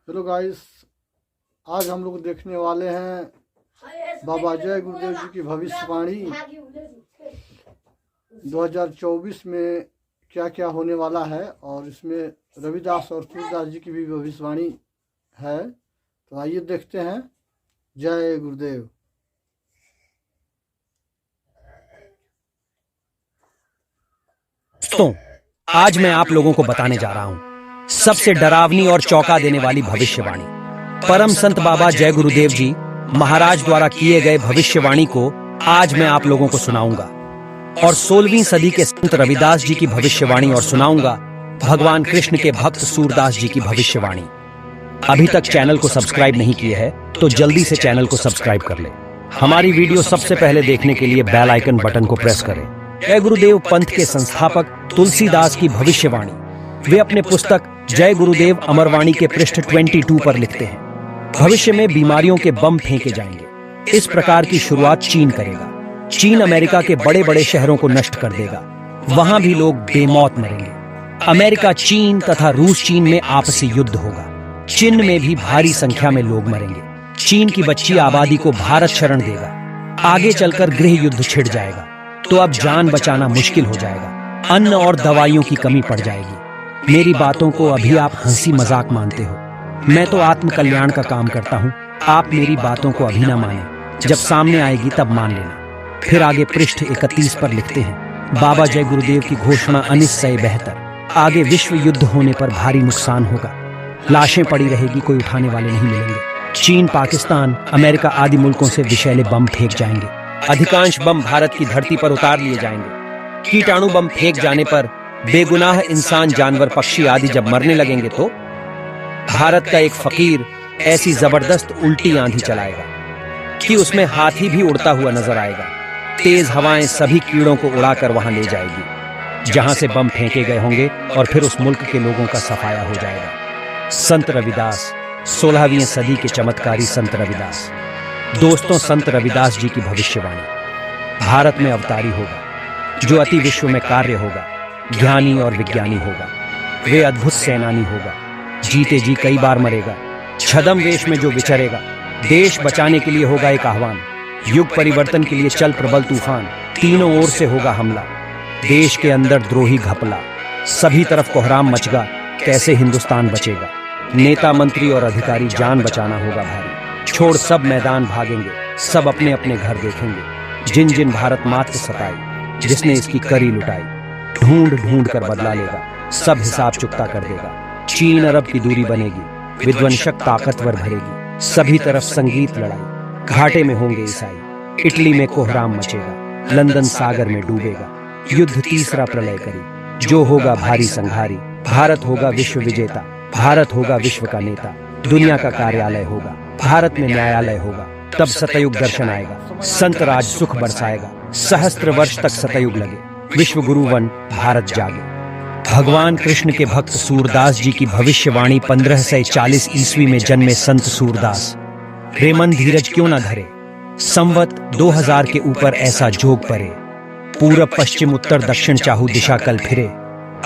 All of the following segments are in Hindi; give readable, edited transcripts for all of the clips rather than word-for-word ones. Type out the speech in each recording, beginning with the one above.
हेलो गाइस, आज हम लोग देखने वाले हैं बाबा जय गुरुदेव जी की भविष्यवाणी 2024 में क्या क्या होने वाला है। और इसमें रविदास और सूरदास जी की भी भविष्यवाणी है। तो आइए देखते हैं। जय गुरुदेव। दोस्तों, आज मैं आप लोगों को बताने जा रहा हूं सबसे डरावनी और चौंका देने वाली भविष्यवाणी। परम संत बाबा जय गुरुदेव जी महाराज द्वारा किए गए भविष्यवाणी को आज मैं आप लोगों को सुनाऊंगा, और 16वीं सदी के संत रविदास जी की भविष्यवाणी और सुनाऊंगा भगवान कृष्ण के भक्त सूरदास जी की भविष्यवाणी। अभी तक चैनल को सब्सक्राइब नहीं किए है तो जल्दी से चैनल को सब्सक्राइब कर ले। हमारी वीडियो सबसे पहले देखने के लिए बेल आइकन बटन को प्रेस करें। जय गुरुदेव पंथ के संस्थापक तुलसीदास की भविष्यवाणी। वे अपने पुस्तक जय गुरुदेव अमरवाणी के पृष्ठ 22 पर लिखते हैं, भविष्य में बीमारियों के बम फेंके जाएंगे। इस प्रकार की शुरुआत चीन करेगा। चीन अमेरिका के बड़े बड़े शहरों को नष्ट कर देगा। वहां भी लोग बेमौत मरेंगे। अमेरिका चीन तथा रूस चीन में आपसी युद्ध होगा। चीन में भी भारी संख्या में लोग मरेंगे। चीन की बच्ची आबादी को भारत शरण देगा। आगे चलकर गृह युद्ध छिड़ जाएगा तो अब जान बचाना मुश्किल हो जाएगा। अन्न और दवाइयों की कमी पड़ जाएगी। मेरी बातों को अभी आप हंसी मजाक मानते हो। मैं तो आत्म कल्याण का काम करता हूँ। आप मेरी बातों को अभी ना माने, जब सामने आएगी तब मान लेना। फिर आगे पृष्ठ 31 पर लिखते हैं, बाबा जय गुरुदेव की घोषणा अनिश्चय बेहतर। आगे विश्व युद्ध होने पर भारी नुकसान होगा। लाशें पड़ी रहेगी, कोई उठाने वाले नहीं मिलेंगे। चीन, पाकिस्तान, अमेरिका आदि मुल्कों से विषैले बम फेंक जाएंगे। अधिकांश बम भारत की धरती पर उतार लिए जाएंगे। कीटाणु बम फेंक जाने पर बेगुनाह इंसान, जानवर, पक्षी आदि जब मरने लगेंगे तो भारत का एक फकीर ऐसी जबरदस्त उल्टी आंधी चलाएगा कि उसमें हाथी भी उड़ता हुआ नजर आएगा। तेज हवाएं सभी कीड़ों को उड़ाकर वहां ले जाएगी जहां से बम फेंके गए होंगे, और फिर उस मुल्क के लोगों का सफाया हो जाएगा। संत रविदास, 16वीं सदी के चमत्कारी संत रविदास। दोस्तों, संत रविदास जी की भविष्यवाणी। भारत में अवतारी होगा जो अति विश्व में कार्य होगा, ज्ञानी और विज्ञानी होगा। वे अद्भुत सेनानी होगा, जीते जी कई बार मरेगा। छद्म वेश में जो विचरेगा, देश बचाने के लिए होगा एक आह्वान। युग परिवर्तन के लिए चल प्रबल तूफान, तीनों ओर से होगा हमला। देश के अंदर द्रोही घपला, सभी तरफ कोहराम मचगा, कैसे हिंदुस्तान बचेगा। नेता, मंत्री और अधिकारी जान बचाना होगा भारी। छोड़ सब मैदान भागेंगे, सब अपने अपने घर देखेंगे। जिन जिन भारत मात को सताई, जिसने इसकी करी लुटाई, ढूंढ ढूंढ कर बदला लेगा, सब हिसाब चुकता कर देगा। चीन अरब की दूरी बनेगी, विध्वंसक ताकतवर भरेगी। सभी तरफ संगीत लड़ाई, घाटे में होंगे ईसाई। इटली में कोहराम मचेगा, लंदन सागर में डूबेगा। युद्ध तीसरा प्रलय करी, जो होगा भारी संघारी। भारत होगा विश्व विजेता, भारत होगा विश्व का नेता। दुनिया का कार्यालय होगा, भारत में न्यायालय होगा। तब सतयुग दर्शन आएगा, संत राज सुख बरसाएगा। सहस्त्र वर्ष तक सतयुग लगे, विश्व गुरु वन भारत जागे। भगवान कृष्ण के भक्त सूरदास जी की भविष्यवाणी। 1540 ईस्वी में जन्मे संत सूरदास। रे मन धीरज क्यों न धरे, संवत 2000 के ऊपर ऐसा जोग परे। पूरब पश्चिम उत्तर दक्षिण चाहू दिशा कल फिरे।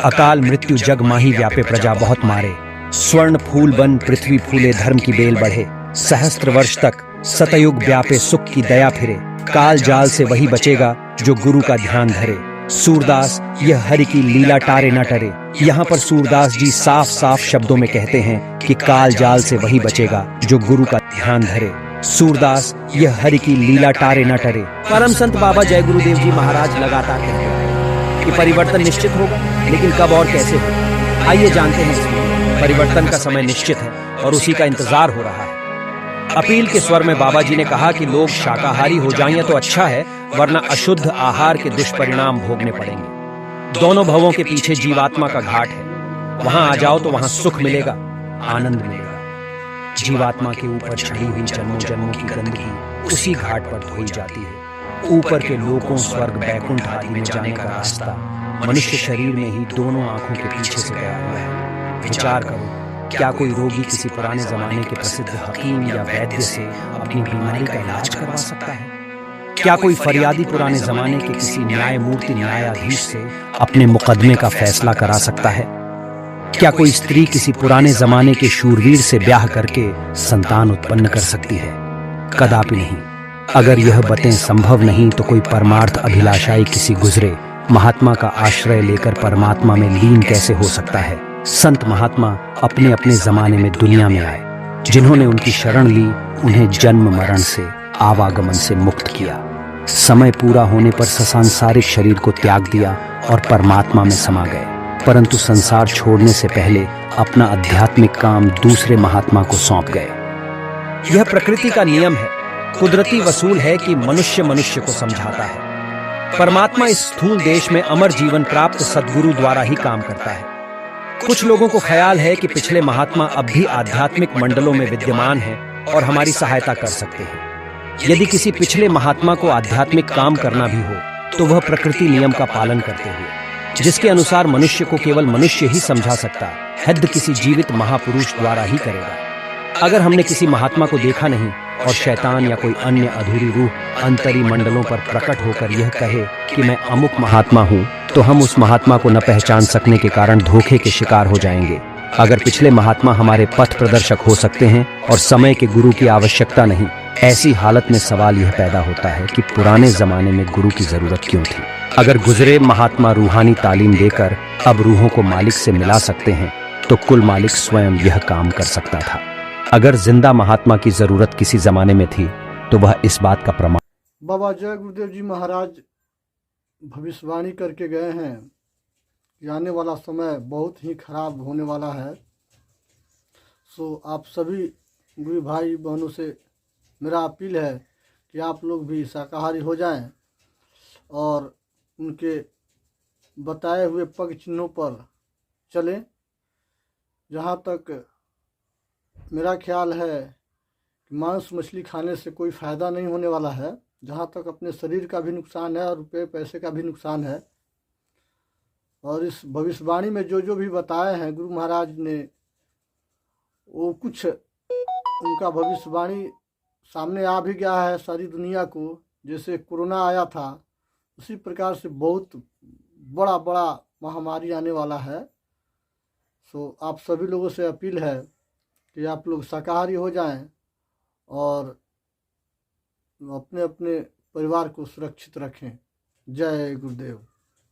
अकाल मृत्यु जग माही व्यापे, प्रजा बहुत मारे। स्वर्ण फूल बन पृथ्वी फूले, धर्म की बेल बढ़े। सहस्त्र वर्ष तक सतयुग व्यापे, सुख की दया फिरे। काल जाल से वही बचेगा जो गुरु का ध्यान धरे। सूरदास यह हरि की लीला टारे न टरे। यहाँ पर सूरदास जी साफ साफ शब्दों में कहते हैं कि काल जाल से वही बचेगा जो गुरु का ध्यान धरे। सूरदास यह हरि की लीला टारे न टरे। परम संत बाबा जय गुरुदेव जी महाराज लगातार कहते हैं कि परिवर्तन निश्चित होगा, लेकिन कब और कैसे होगा आइए जानते हैं। परिवर्तन का समय निश्चित है और उसी का इंतजार हो रहा है। अपील के स्वर में बाबा जी ने कहा कि लोग शाकाहारी हो जाएं तो अच्छा है, वरना अशुद्ध आहार के दुष्परिणाम भोगने पड़ेंगे। दोनों भवों के पीछे जीवात्मा का घाट है, वहां आ जाओ तो वहां सुख मिलेगा, आनंद मिलेगा। जीवात्मा के ऊपर चढ़ी हुई जन्मों जन्मों की गंदगी उसी घाट पर धोई जाती है। ऊपर के लोकों, स्वर्ग, बैकुंठ आदि में जाने का रास्ता मनुष्य शरीर में ही दोनों आंखों के पीछे से गया हुआ है। विचार करो, क्या कोई रोगी किसी पुराने जमाने के प्रसिद्ध हकीम या वैद्य से अपनी बीमारी का इलाज करवा सकता है? क्या कोई फरियादी पुराने जमाने के किसी न्यायमूर्ति, न्यायाधीश से अपने मुकदमे का फैसला करा सकता है? क्या कोई स्त्री किसी पुराने जमाने के शूरवीर से ब्याह करके संतान उत्पन्न कर सकती है? कदापि नहीं। अगर यह बातें संभव नहीं तो कोई परमार्थ अभिलाषाई किसी गुजरे महात्मा का आश्रय लेकर परमात्मा में लीन कैसे हो सकता है? संत महात्मा अपने अपने जमाने में दुनिया में आए। जिन्होंने उनकी शरण ली उन्हें जन्म मरण से, आवागमन से मुक्त किया। समय पूरा होने पर सांसारिक शरीर को त्याग दिया और परमात्मा में समा गए, परंतु संसार छोड़ने से पहले अपना आध्यात्मिक काम दूसरे महात्मा को सौंप गए। यह प्रकृति का नियम है, कुदरती वसूल है कि मनुष्य मनुष्य को समझाता है। परमात्मा इस स्थूल देश में अमर जीवन प्राप्त सद्गुरु द्वारा ही काम करता है। कुछ लोगों को ख्याल है कि पिछले महात्मा अब भी आध्यात्मिक मंडलों में विद्यमान हैं और हमारी सहायता कर सकते हैं। यदि किसी पिछले महात्मा को आध्यात्मिक काम करना भी हो तो वह प्रकृति नियम का पालन करते हुए, जिसके अनुसार मनुष्य को केवल मनुष्य ही समझा सकता, हद किसी जीवित महापुरुष द्वारा ही करेगा। अगर हमने किसी महात्मा को देखा नहीं और शैतान या कोई अन्य अधूरी रूह अंतरी मंडलों पर प्रकट होकर यह कहे कि मैं अमुक महात्मा हूँ, तो हम उस महात्मा को न पहचान सकने के कारण धोखे के शिकार हो जाएंगे। अगर पिछले महात्मा हमारे पथ प्रदर्शक हो सकते हैं और समय के गुरु की आवश्यकता नहीं, ऐसी हालत में सवाल यह पैदा होता है कि पुराने जमाने में गुरु की जरूरत क्यों थी? अगर गुजरे महात्मा रूहानी तालीम देकर अब रूहों को मालिक से मिला सकते हैं, तो कुल मालिक स्वयं यह काम कर सकता था। अगर जिंदा महात्मा की जरूरत किसी जमाने में थी तो वह इस बात का प्रमाण। बाबा जय गुरुदेव जी महाराज भविष्यवाणी करके गए हैं कि आने वाला समय बहुत ही खराब होने वाला है। सो आप सभी गुरु भाई बहनों से मेरा अपील है कि आप लोग भी शाकाहारी हो जाएं और उनके बताए हुए पग चिन्हों पर चलें। जहाँ तक मेरा ख्याल है कि मांस मछली खाने से कोई फ़ायदा नहीं होने वाला है। जहाँ तक अपने शरीर का भी नुकसान है और रुपये पैसे का भी नुकसान है। और इस भविष्यवाणी में जो जो भी बताए हैं गुरु महाराज ने, वो कुछ उनका भविष्यवाणी सामने आ भी गया है सारी दुनिया को। जैसे कोरोना आया था उसी प्रकार से बहुत बड़ा बड़ा महामारी आने वाला है। सो आप सभी लोगों से अपील है कि आप लोग शाकाहारी हो जाएं और अपने अपने परिवार को सुरक्षित रखें। जय गुरुदेव।